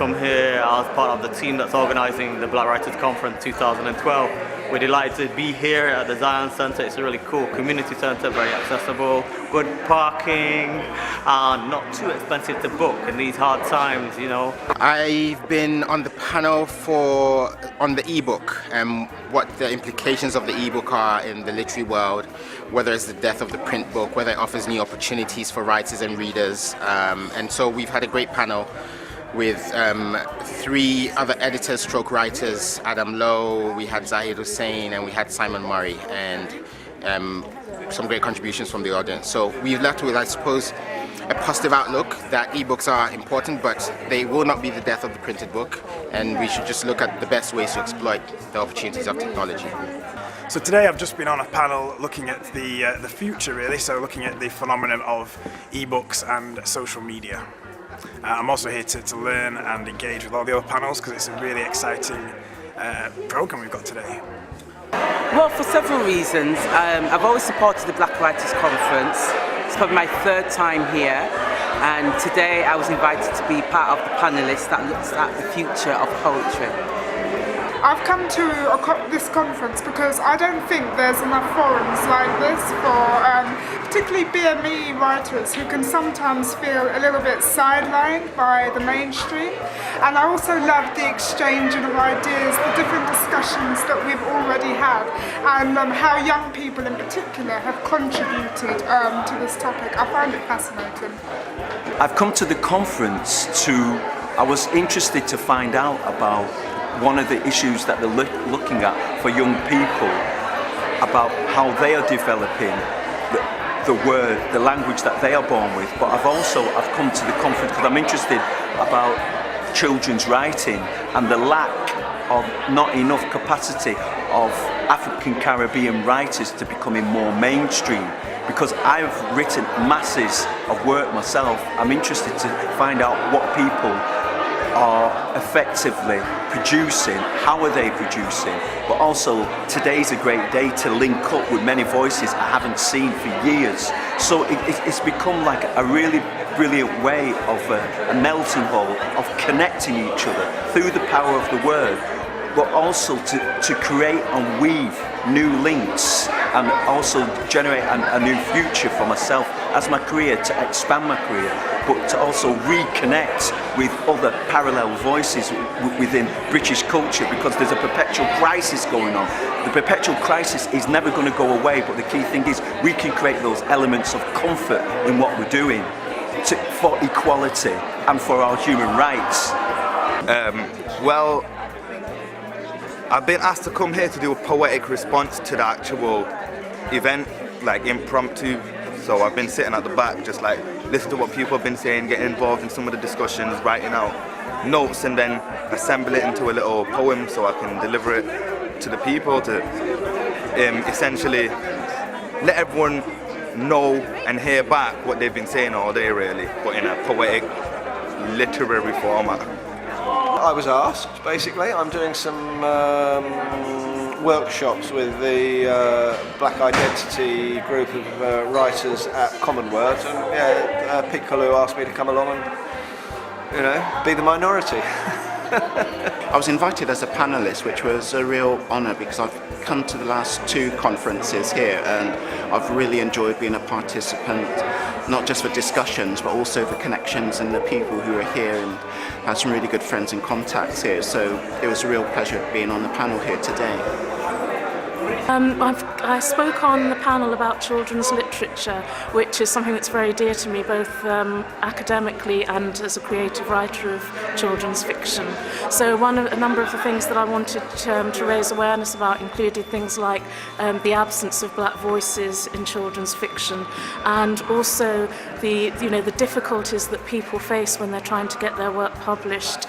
come here as part of the team that's organising the Black Writers Conference 2012. We're delighted to be here at the Zion Centre. It's a really cool community centre, very accessible, good parking, and not too expensive to book in these hard times, you know. I've been on the panel on the ebook and what the implications of the ebook are in the literary world, whether it's the death of the print book, whether it offers new opportunities for writers and readers. And so we've had a great panel with 3 other editors stroke writers, Adam Lowe, we had Zahid Hussain, and we had Simon Murray, and some great contributions from the audience. So we've left with, I suppose, a positive outlook that ebooks are important, but they will not be the death of the printed book, and we should just look at the best ways to exploit the opportunities of technology. So today I've just been on a panel looking at the future, really, so looking at the phenomenon of ebooks and social media. I'm also here to learn and engage with all the other panels because it's a really exciting programme we've got today. Well, for several reasons. I've always supported the Black Writers Conference. It's probably my 3rd time here, and today I was invited to be part of the panellists that looks at the future of poetry. I've come to this conference because I don't think there's enough forums like this for particularly BME writers who can sometimes feel a little bit sidelined by the mainstream. And I also love the exchanging of ideas, the different discussions that we've already had, and how young people in particular have contributed to this topic. I find it fascinating. I've come to the conference I was interested to find out about one of the issues that they're looking at for young people, about how they are developing the word, the language that they are born with. But I've come to the conference because I'm interested about children's writing and the lack of not enough capacity of African Caribbean writers to becoming more mainstream. Because I've written masses of work myself, I'm interested to find out what people are effectively producing, how are they producing, but also today's a great day to link up with many voices I haven't seen for years. So it's become like a really brilliant way of a melting pot of connecting each other through the power of the word, but also to create and weave new links and also generate a new future for myself as my career, to expand my career, but to also reconnect with other parallel voices within British culture, because there's a perpetual crisis going on. The perpetual crisis is never going to go away, but the key thing is we can create those elements of comfort in what we're doing for equality and for our human rights. Well, I've been asked to come here to do a poetic response to the actual event, like impromptu. So I've been sitting at the back, just like listening to what people have been saying, getting involved in some of the discussions, writing out notes, and then assemble it into a little poem so I can deliver it to the people to essentially let everyone know and hear back what they've been saying all day, really, but in a poetic, literary format. I was asked, basically. I'm doing some workshops with the Black Identity group of writers at Common Words, and Piccolo asked me to come along and, be the minority. I was invited as a panellist, which was a real honour because I've come to the last 2 conferences here and I've really enjoyed being a participant, not just for discussions but also for connections and the people who are here, and had some really good friends and contacts here, so it was a real pleasure being on the panel here today. I spoke on the panel about children's literature, which is something that's very dear to me, both academically and as a creative writer of children's fiction. So a number of the things that I wanted to raise awareness about included things like the absence of black voices in children's fiction, and also the difficulties that people face when they're trying to get their work published,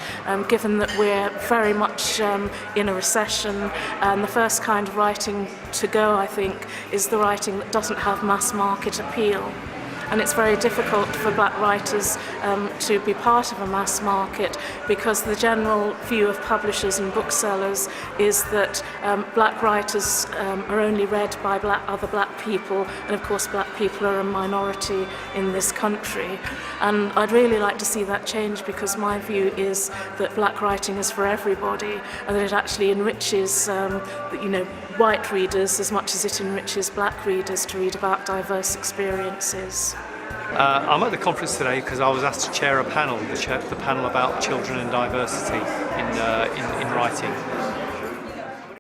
given that we're very much in a recession, and the first kind of writing to go, I think, is the writing that doesn't have mass market appeal. and it's very difficult for black writers to be part of a mass market because the general view of publishers and booksellers is that black writers are only read by other black people, and of course black people are a minority in this country. And I'd really like to see that change, because my view is that black writing is for everybody, and that it actually enriches white readers as much as it enriches black readers to read about diverse experiences. I'm at the conference today because I was asked to chair a panel, the panel about children and diversity in writing.